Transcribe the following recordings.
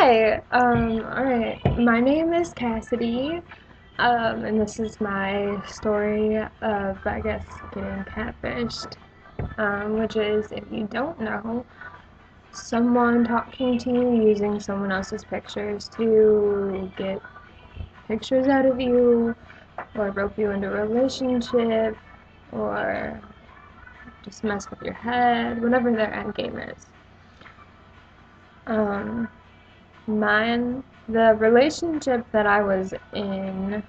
Hi, alright, my name is Cassidy, and this is my story of, I guess, getting catfished, which is, if you don't know, someone talking to you using someone else's pictures to get pictures out of you, or rope you into a relationship, or just mess with your head, whatever their end game is. Um, the relationship that I was in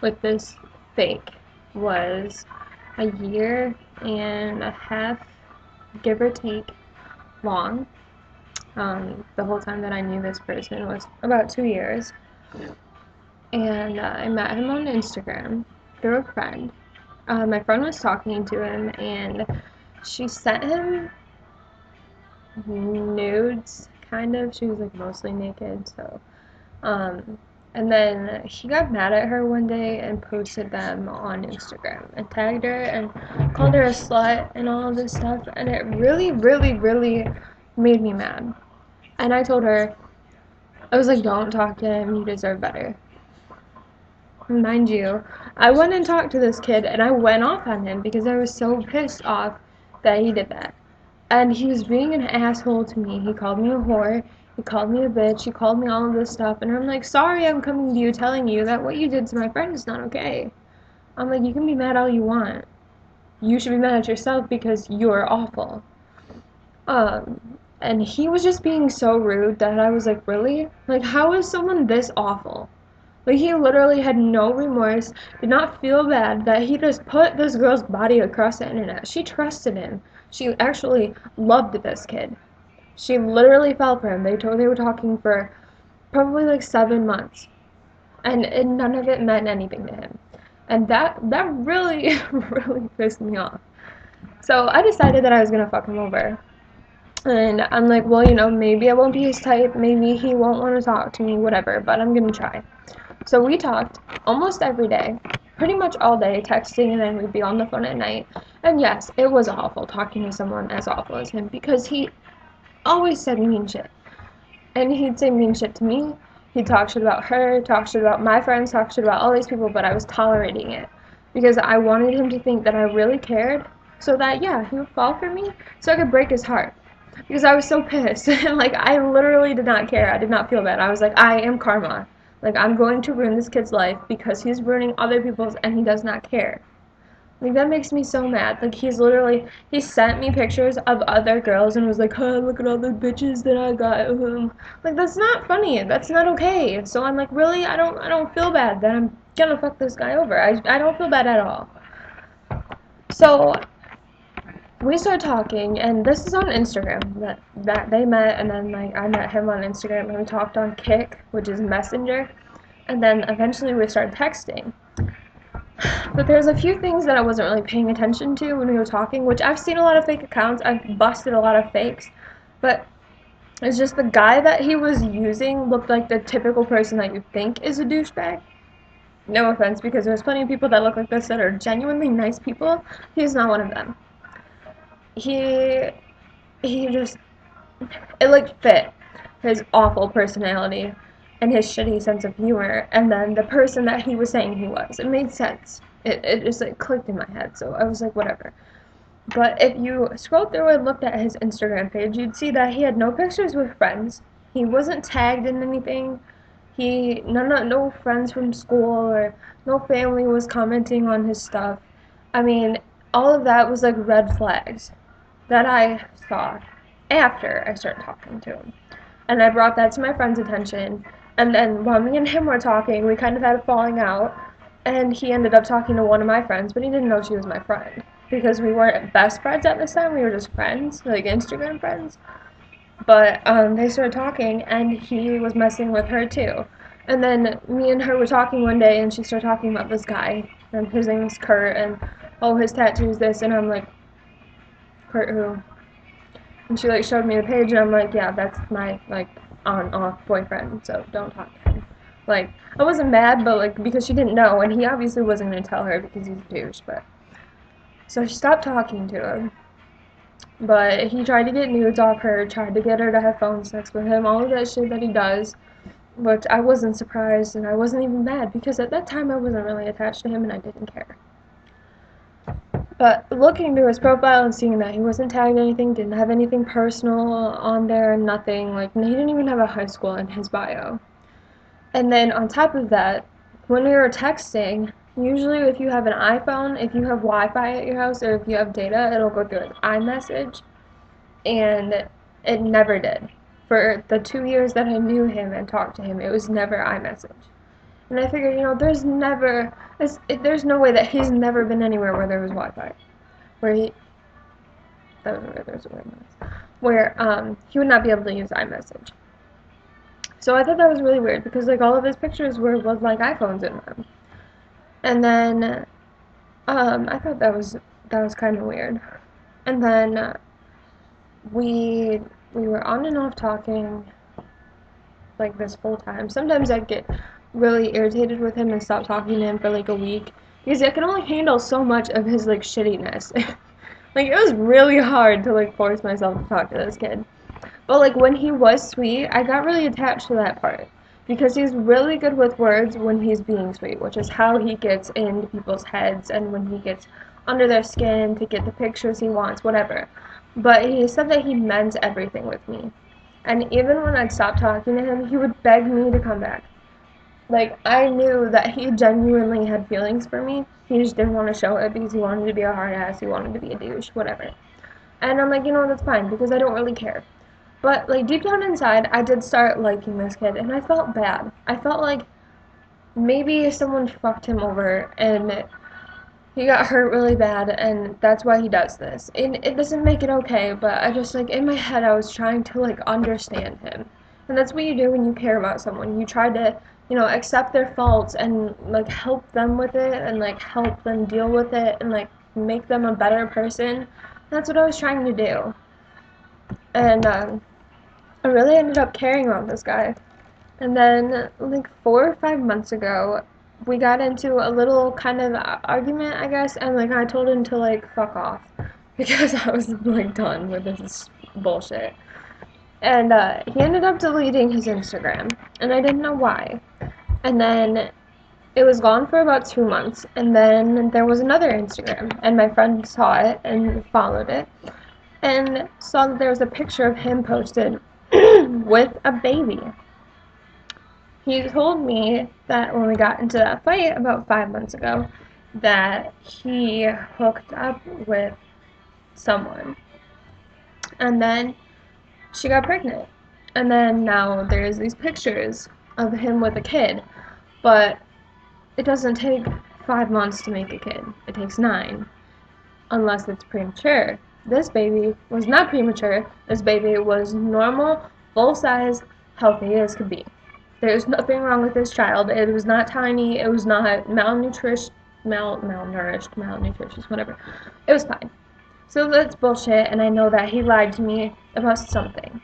with this fake was a year and a half, give or take, long. The whole time that I knew this person was about 2 years. And I met him on Instagram through a friend. My friend was talking to him, and she sent him nudes, kind of. She was like mostly naked, so and then he got mad at her one day and posted them on Instagram and tagged her and called her a slut and all of this stuff, and it really, really, really made me mad. And I told her, I was like, don't talk to him, you deserve better. Mind you, I went and talked to this kid and I went off on him because I was so pissed off that he did that. And he was being an asshole to me. He called me a whore. He called me a bitch. He called me all of this stuff. And I'm like, sorry, I'm coming to you telling you that what you did to my friend is not okay. I'm like, you can be mad all you want. You should be mad at yourself because you're awful. And he was just being so rude that I was like, really? Like, how is someone this awful? Like, he literally had no remorse, did not feel bad that he just put this girl's body across the internet. She trusted him. She actually loved this kid. She literally fell for him. They were talking for probably like 7 months, and none of it meant anything to him. And that really, really pissed me off. So I decided that I was gonna fuck him over. And I'm like, well, maybe I won't be his type, maybe he won't want to talk to me, whatever, but I'm gonna try. So we talked almost every day, pretty much all day, texting, and then we'd be on the phone at night. And yes, it was awful talking to someone as awful as him because he always said mean shit. And he'd say mean shit to me, he'd talk shit about her, talk shit about my friends, talk shit about all these people, but I was tolerating it because I wanted him to think that I really cared so that, yeah, he would fall for me so I could break his heart. Because I was so pissed. And, like, I literally did not care. I did not feel bad. I was like, I am karma. Like, I'm going to ruin this kid's life because he's ruining other people's and he does not care. Like, that makes me so mad. Like, he sent me pictures of other girls and was like, oh, look at all the bitches that I got. Like, that's not funny. That's not okay. So I'm like, really? I don't feel bad that I'm gonna fuck this guy over. I don't feel bad at all. So we started talking, and this is on Instagram that they met, and then like I met him on Instagram, and we talked on Kick, which is Messenger, and then eventually we started texting. But there's a few things that I wasn't really paying attention to when we were talking, which I've seen a lot of fake accounts, I've busted a lot of fakes, but it's just the guy that he was using looked like the typical person that you think is a douchebag. No offense, because there's plenty of people that look like this that are genuinely nice people. He's not one of them. He just, it like fit his awful personality and his shitty sense of humor, and then the person that he was saying he was. It made sense. It just like clicked in my head, so I was like, whatever. But if you scroll through and looked at his Instagram page, you'd see that he had no pictures with friends. He wasn't tagged in anything. No friends from school or no family was commenting on his stuff. I mean, all of that was like red flags that I saw after I started talking to him. And I brought that to my friend's attention. And then while me and him were talking, we kind of had a falling out. And he ended up talking to one of my friends, but he didn't know she was my friend. Because we weren't best friends at this time, we were just friends, like Instagram friends. But they started talking, and he was messing with her too. And then me and her were talking one day, and she started talking about this guy. And his name is Kurt, and oh, his tattoo's this. And I'm like, Kurt who? And she like showed me the page, and I'm like, yeah, that's my like on-off boyfriend, so don't talk to him. Like, I wasn't mad, but like because she didn't know, and he obviously wasn't gonna tell her because he's a douche. But so she stopped talking to him, But he tried to get nudes off her, tried to get her to have phone sex with him, all of that shit that he does. But I wasn't surprised, and I wasn't even mad, because at that time I wasn't really attached to him and I didn't care. But looking through his profile and seeing that he wasn't tagged anything, didn't have anything personal on there, nothing, like, he didn't even have a high school in his bio. And then on top of that, when we were texting, usually if you have an iPhone, if you have Wi-Fi at your house, or if you have data, it'll go through iMessage, and it never did. For the 2 years that I knew him and talked to him, it was never iMessage. And I figured, there's no way that he's never been anywhere where there was Wi-Fi. That was where there was a weird noise. Where, he would not be able to use iMessage. So I thought that was really weird, because, like, all of his pictures were with, like, iPhones in them. And then, I thought that was kind of weird. And then, we were on and off talking, like, this whole time. Sometimes I'd get really irritated with him and stop talking to him for, like, a week, because I can only handle so much of his, like, shittiness. Like, it was really hard to, like, force myself to talk to this kid. But, like, when he was sweet, I got really attached to that part. Because he's really good with words when he's being sweet, which is how he gets into people's heads and when he gets under their skin to get the pictures he wants, whatever. But he said that he meant everything with me. And even when I'd stop talking to him, he would beg me to come back. Like, I knew that he genuinely had feelings for me. He just didn't want to show it because he wanted to be a hard ass, he wanted to be a douche, whatever. And I'm like, that's fine, because I don't really care. But, like, deep down inside, I did start liking this kid, and I felt bad. I felt like maybe someone fucked him over, and he got hurt really bad, and that's why he does this. And it doesn't make it okay, but I just, like, in my head, I was trying to, like, understand him. And that's what you do when you care about someone. You try to, accept their faults and, like, help them with it, and, like, help them deal with it, and, like, make them a better person. That's what I was trying to do. And, I really ended up caring about this guy. And then, like, 4 or 5 months ago, we got into a little kind of argument, I guess, and, like, I told him to, like, fuck off. Because I was, like, done with this bullshit. And, he ended up deleting his Instagram. And I didn't know why. And then, it was gone for about 2 months. And then there was another Instagram. And my friend saw it and followed it. And saw that there was a picture of him posted with a baby. He told me that when we got into that fight about 5 months ago, that he hooked up with someone. And then she got pregnant. And then now there's these pictures of him with a kid. But it doesn't take 5 months to make a kid. It takes 9. Unless it's premature. This baby was not premature. This baby was normal, full-size, healthy as could be. There's nothing wrong with this child. It was not tiny. It was not malnourished, malnutritious, whatever. It was fine. So that's bullshit, and I know that he lied to me about something.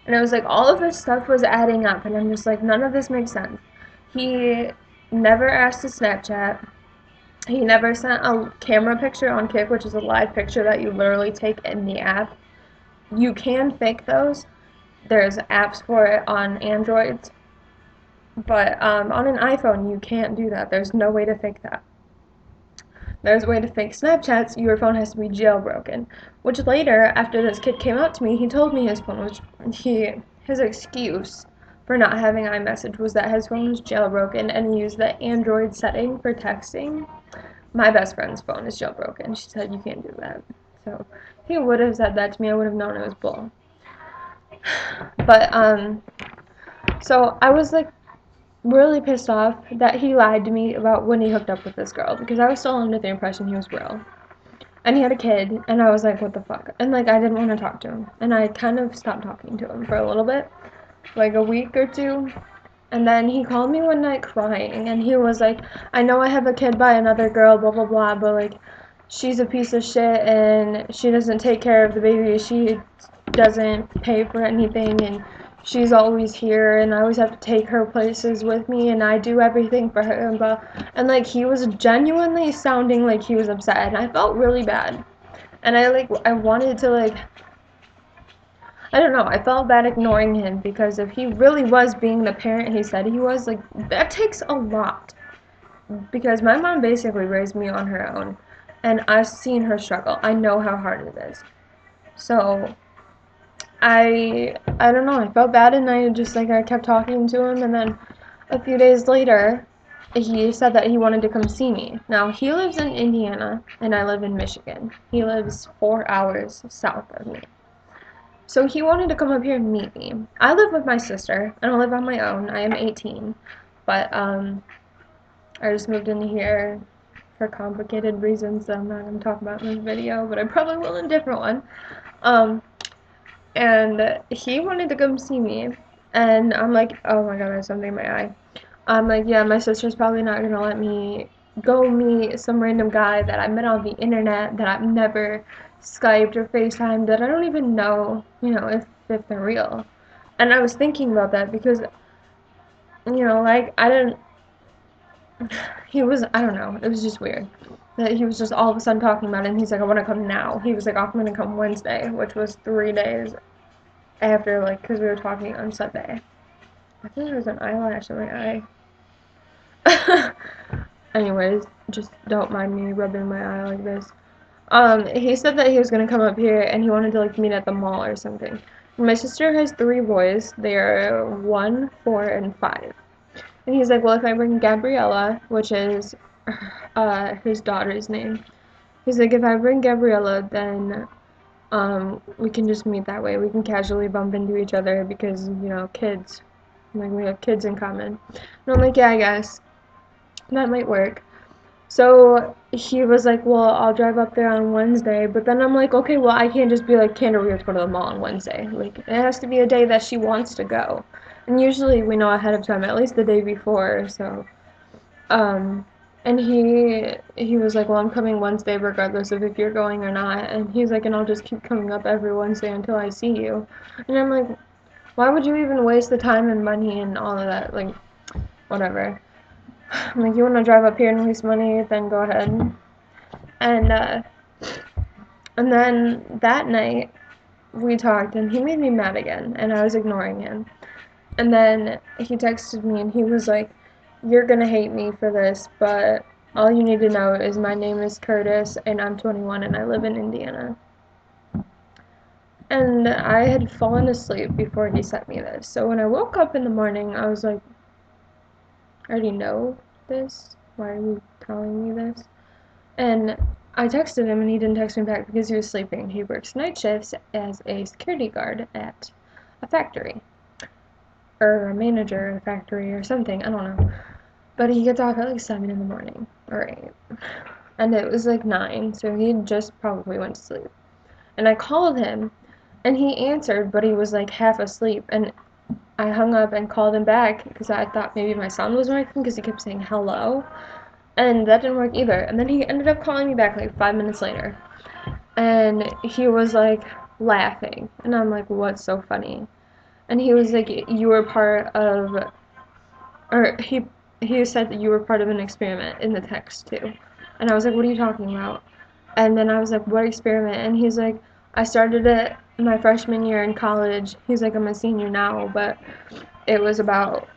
And it was like all of this stuff was adding up, and I'm just like, none of this makes sense. He never asked to Snapchat. He never sent a camera picture on Kik, which is a live picture that you literally take in the app. You can fake those. There's apps for it on Androids. But on an iPhone, you can't do that. There's no way to fake that. There's a way to fake Snapchats. Your phone has to be jailbroken. Which later, after this kid came out to me, he told me his phone was... His excuse for not having iMessage was that his phone was jailbroken and he used the Android setting for texting. My best friend's phone is jailbroken. She said you can't do that. So he would have said that to me. I would have known it was bull. But, so I was, like, really pissed off that he lied to me about when he hooked up with this girl, because I was still under the impression he was real. And he had a kid, and I was like, what the fuck? And, like, I didn't want to talk to him. And I kind of stopped talking to him for a little bit, like a week or two. And then he called me one night crying, and he was like, I know I have a kid by another girl, blah, blah, blah, but, like, she's a piece of shit, and she doesn't take care of the baby, she doesn't pay for anything, and she's always here, and I always have to take her places with me, and I do everything for her, and like, he was genuinely sounding like he was upset, and I felt really bad. And I wanted to I don't know, I felt bad ignoring him because if he really was being the parent he said he was, like, that takes a lot. Because my mom basically raised me on her own, and I've seen her struggle. I know how hard it is. So I don't know, I felt bad, and I kept talking to him, and then a few days later he said that he wanted to come see me. Now he lives in Indiana and I live in Michigan. He lives 4 hours south of me. So he wanted to come up here and meet me. I live with my sister. I don't live on my own. I am 18. But I just moved in here for complicated reasons that I'm not going to talk about in this video, but I probably will in a different one. And he wanted to come see me. And I'm like, oh my god, I have something in my eye. I'm like, yeah, my sister's probably not going to let me go meet some random guy that I met on the internet, that I've never Skyped or FaceTimed, that I don't even know, if they're real. And I was thinking about that because, I didn't, I don't know, it was just weird. That he was just all of a sudden talking about it, and he's like, I want to come now. He was like, I'm going to come Wednesday, which was 3 days after, because we were talking on Sunday. I think there was an eyelash in my eye. Anyways, just don't mind me rubbing my eye like this. He said that he was gonna come up here and he wanted to meet at the mall or something. My sister has 3 boys. They are 1, 4, and 5. And he's like, well, if I bring Gabriella, which is his daughter's name, he's like, if I bring Gabriella, then we can just meet that way. We can casually bump into each other because, kids. We have kids in common. And I'm like, yeah, I guess that might work. So he was like, well, I'll drive up there on Wednesday. But then I'm like, okay, well, I can't just be like, Kendra, we have to go to the mall on Wednesday. It has to be a day that she wants to go. And usually we know ahead of time, at least the day before. So, and he was like, well, I'm coming Wednesday regardless of if you're going or not. And he's like, and I'll just keep coming up every Wednesday until I see you. And I'm like, why would you even waste the time and money and all of that? Whatever. I'm like, you want to drive up here and waste money, then go ahead. And then that night, we talked, and he made me mad again, and I was ignoring him. And then he texted me, and he was like, you're going to hate me for this, but all you need to know is my name is Curtis, and I'm 21, and I live in Indiana. And I had fallen asleep before he sent me this. So when I woke up in the morning, I was like, I already know this. Why are you telling me this? And I texted him, and he didn't text me back because he was sleeping. He works night shifts as a security guard at a factory. Or a manager at a factory or something. I don't know. But he gets off at 7 in the morning. Or 8. And it was 9, so he just probably went to sleep. And I called him, and he answered, but he was half asleep. And I hung up and called him back because I thought maybe my son was working because he kept saying hello. And that didn't work either. And then he ended up calling me back 5 minutes later. And he was laughing. And I'm like, what's so funny? And he was like, you were part of, or he said that you were part of an experiment in the text too. And I was like, what are you talking about? And then I was like, what experiment? And he's like, I started it my freshman year in college. He's like, I'm a senior now, but it was about,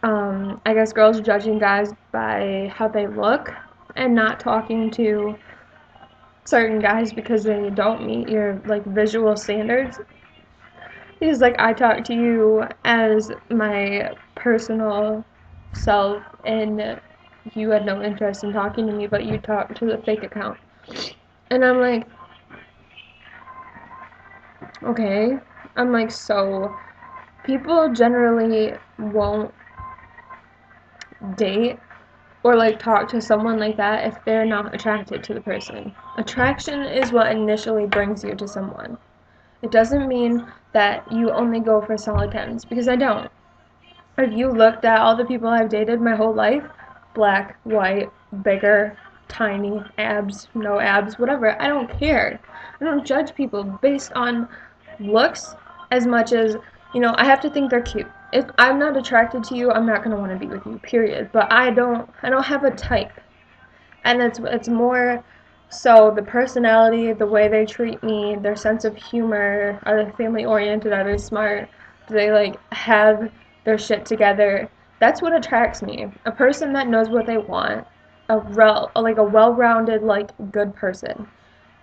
I guess, girls judging guys by how they look and not talking to certain guys because they don't meet your visual standards. He's like, I talk to you as my personal self, and you had no interest in talking to me, but you talked to the fake account. And I'm like, okay. I'm like, so people generally won't date or talk to someone like that if they're not attracted to the person. Attraction is what initially brings you to someone. It doesn't mean that you only go for solid 10s, because I don't. If you looked at all the people I've dated my whole life, black, white, bigger, tiny, abs, no abs, whatever, I don't care. I don't judge people based on looks as much as, I have to think they're cute. If I'm not attracted to you, I'm not going to want to be with you, period. But I don't have a type. And it's more So the personality, the way they treat me, their sense of humor, are they family oriented, are they smart, do they like have their shit together? That's what attracts me. A person that knows what they want, like a well-rounded, like good person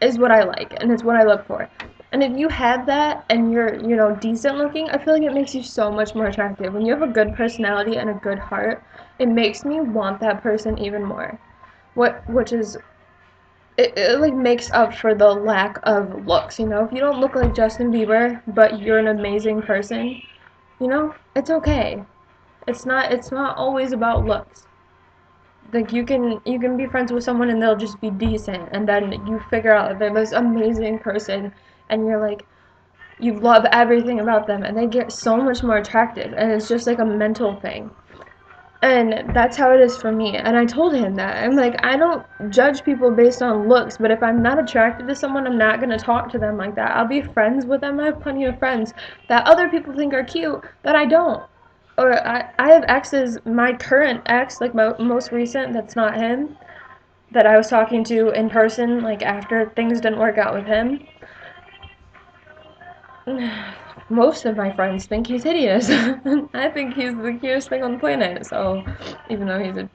is what I like, and it's what I look for. And if you have that and you're, decent looking, I feel like it makes you so much more attractive. When you have a good personality and a good heart, it makes me want that person even more. Which is it like makes up for the lack of looks, If you don't look like Justin Bieber, but you're an amazing person, it's okay. It's not always about looks. Like you can be friends with someone and they'll just be decent, and then you figure out that they're this amazing person, and you're like, you love everything about them, and they get so much more attractive, and it's just like a mental thing. And that's how it is for me. And I told him that. I'm like, I don't judge people based on looks, but if I'm not attracted to someone, I'm not going to talk to them like that. I'll be friends with them. I have plenty of friends that other people think are cute that I don't. Or I have exes, my current ex, like my most recent, that's not him, that I was talking to in person, like after things didn't work out with him. Most of my friends think he's hideous. I think he's the cutest thing on the planet, so even though he's a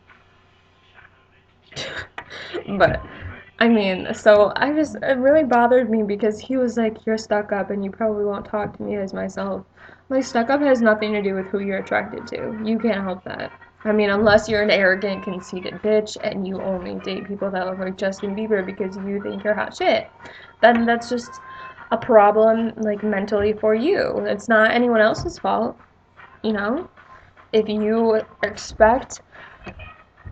but I mean, so it really bothered me because he was like, you're stuck up and you probably won't talk to me as myself. Like, stuck up has nothing to do with who you're attracted to. You can't help that. I mean, unless you're an arrogant, conceited bitch and you only date people that look like Justin Bieber because you think you're hot shit, then that's just a problem, like, mentally for you. It's not anyone else's fault, you know? If you expect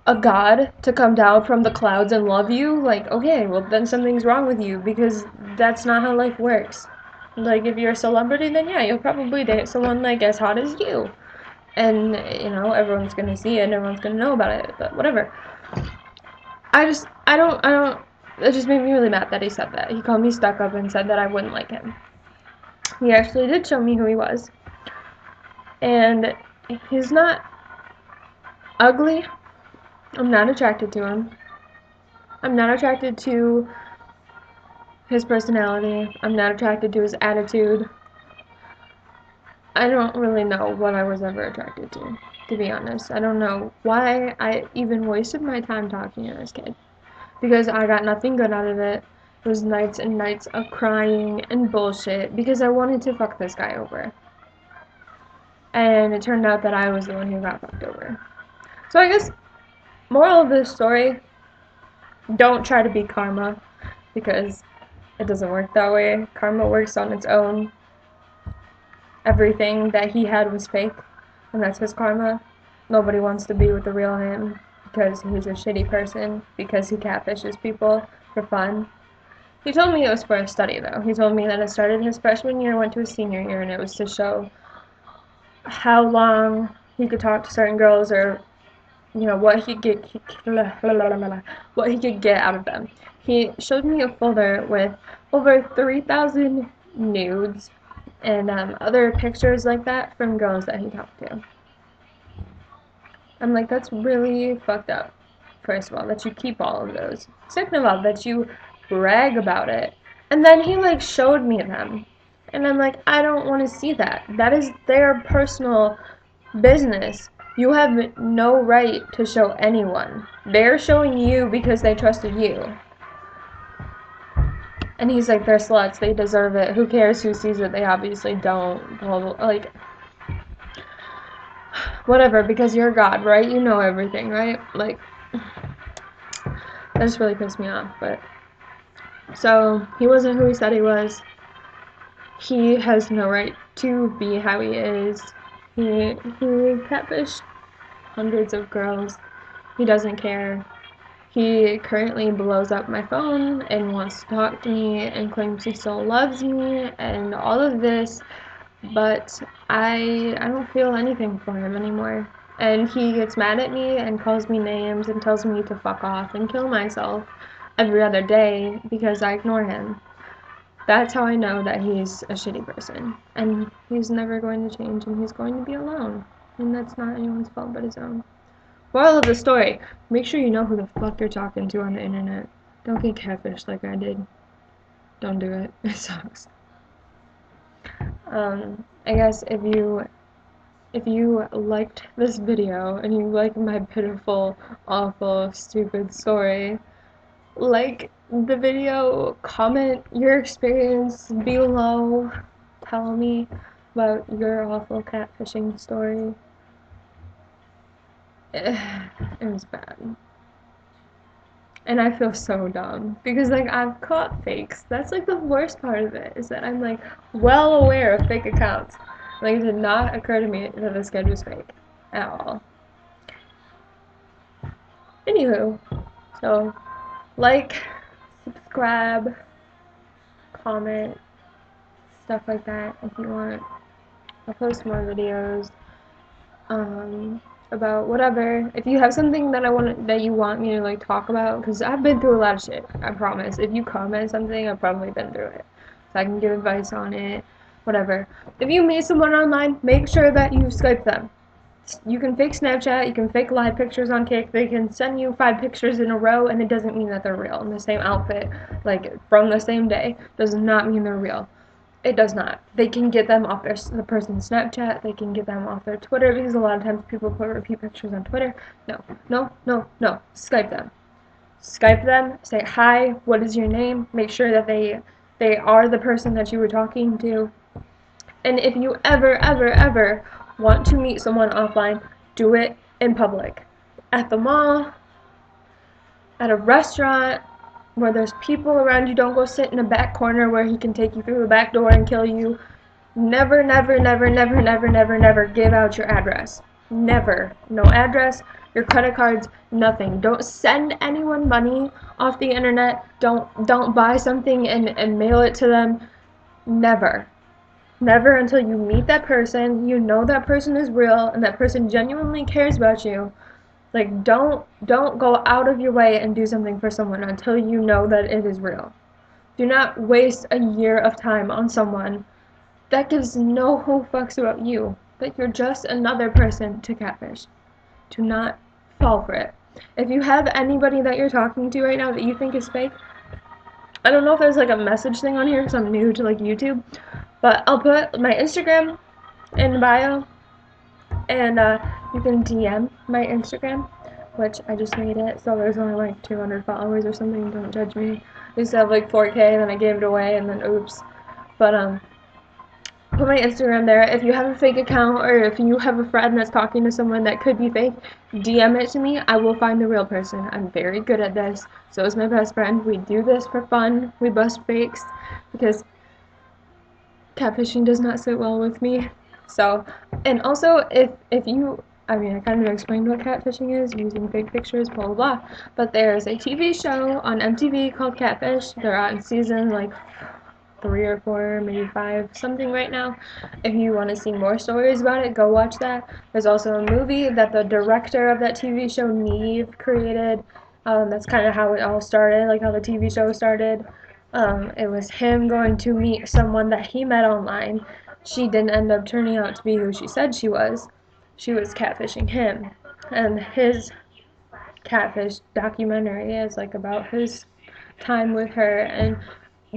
a god to come down from the clouds and love you, like, okay, well, then something's wrong with you because that's not how life works. Like, if you're a celebrity, then yeah, you'll probably date someone, like, as hot as you. And, everyone's gonna see it and everyone's gonna know about it, but whatever. It just made me really mad that he said that. He called me stuck up and said that I wouldn't like him. He actually did show me who he was. And he's not ugly. I'm not attracted to him. I'm not attracted to his personality. I'm not attracted to his attitude. I don't really know what I was ever attracted to be honest. I don't know why I even wasted my time talking to this kid. Because I got nothing good out of it. It was nights and nights of crying and bullshit because I wanted to fuck this guy over. And it turned out that I was the one who got fucked over. So I guess, moral of this story, don't try to be karma because it doesn't work that way. Karma works on its own. Everything that he had was fake, and that's his karma. Nobody wants to be with the real him because he's a shitty person, because he catfishes people for fun. He told me it was for a study, though. He told me that it started his freshman year, went to his senior year, and it was to show how long he could talk to certain girls or, what he could get out of them. He showed me a folder with over 3,000 nudes and other pictures like that from girls that he talked to. I'm like, that's really fucked up, first of all, that you keep all of those. Second of all, that you brag about it. And then he, showed me them. And I'm like, I don't want to see that. That is their personal business. You have no right to show anyone. They're showing you because they trusted you. And he's like, they're sluts, they deserve it. Who cares who sees it? They obviously don't. Blah, blah, like, whatever, because you're God, right? You know everything, right? Like, that just really pissed me off, but. So, he wasn't who he said he was. He has no right to be how he is. He catfished hundreds of girls. He doesn't care. He currently blows up my phone and wants to talk to me and claims he still loves me and all of this, but I don't feel anything for him anymore. And he gets mad at me and calls me names and tells me to fuck off and kill myself every other day because I ignore him. That's how I know that he's a shitty person. And he's never going to change and he's going to be alone. And that's not anyone's fault but his own. Moral of the story, make sure you know who the fuck you're talking to on the internet. Don't get catfished like I did. Don't do it. It sucks. I guess if you liked this video and you like my pitiful, awful, stupid story, like the video, comment your experience below, tell me about your awful catfishing story. It was bad. And I feel so dumb because like I've caught fakes. That's like the worst part of it, is that I'm like well aware of fake accounts. Like it did not occur to me that this guy was fake at all. Anywho, so like, subscribe, comment, stuff like that if you want. I'll post more videos about whatever. If you have something that you want me to like talk about, because I've been through a lot of shit. I promise. If you comment something, I've probably been through it, so I can give advice on it. Whatever. If you meet someone online, make sure that you Skype them. You can fake Snapchat, you can fake live pictures on Kick, they can send you 5 pictures in a row and it doesn't mean that they're real. In the same outfit, like from the same day, does not mean they're real. It does not. They can get them off the person's Snapchat, they can get them off their Twitter, because a lot of times people put repeat pictures on Twitter. No, no, no, no. Skype them. Skype them, say hi, what is your name, make sure that they are the person that you were talking to. And if you ever want to meet someone offline, do it in public. At the mall, at a restaurant, where there's people around you. Don't go sit in a back corner where he can take you through the back door and kill you. Never give out your address. Never. No address, your credit cards, nothing. Don't send anyone money off the internet. Don't buy something and mail it to them. Never. Never until you meet that person, you know that person is real, and that person genuinely cares about you. Like, don't go out of your way and do something for someone until you know that it is real. Do not waste a year of time on someone that gives no who fucks about you, that you're just another person to catfish. Do not fall for it. If you have anybody that you're talking to right now that you think is fake, I don't know if there's like a message thing on here because I'm new to like YouTube, but I'll put my Instagram in the bio, and you can DM my Instagram, which I just made it, so there's only like 200 followers or something. Don't judge me. I used to have like 4K, and then I gave it away, and then oops. But put my Instagram there. If you have a fake account, or if you have a friend that's talking to someone that could be fake, DM it to me. I will find the real person. I'm very good at this. So is my best friend. We do this for fun. We bust fakes because catfishing does not sit well with me. So, and also if you, I mean, I kind of explained what catfishing is, using fake pictures, blah blah blah. But there's a TV show on MTV called Catfish. They're on season like 3 or 4, maybe 5, something right now. If you want to see more stories about it, go watch that. There's also a movie that the director of that TV show, Neve, created. That's kind of how it all started, like how the TV show started. It was him going to meet someone that he met online. She didn't end up turning out to be who she said she was. She was catfishing him. And his catfish documentary is like about his time with her and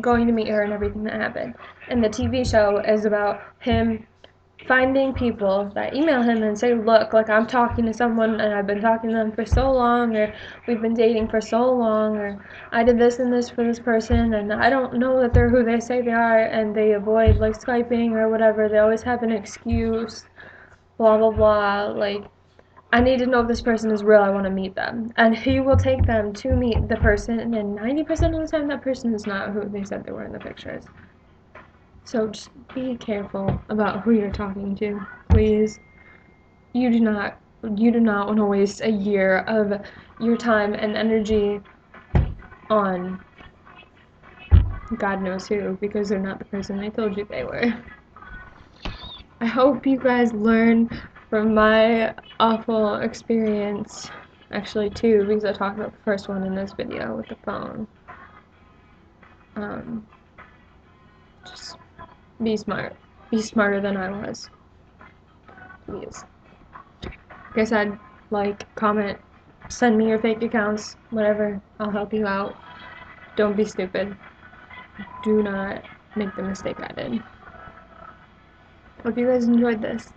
going to meet her and everything that happened. And the TV show is about him finding people that email him and say, look, like I'm talking to someone and I've been talking to them for so long, or we've been dating for so long, or I did this and this for this person and I don't know that they're who they say they are, and they avoid like Skyping or whatever. They always have an excuse, blah blah blah. Like, I need to know if this person is real. I want to meet them. And he will take them to meet the person, and 90% of the time that person is not who they said they were in the pictures. So just be careful about who you're talking to, please. You do not want to waste a year of your time and energy on God knows who, because they're not the person they told you they were. I hope you guys learn from my awful experience, actually 2, because I talked about the first one in this video with the phone. Just be smart. Be smarter than I was. Please. Like I said, like, comment, send me your fake accounts, whatever. I'll help you out. Don't be stupid. Do not make the mistake I did. Hope you guys enjoyed this.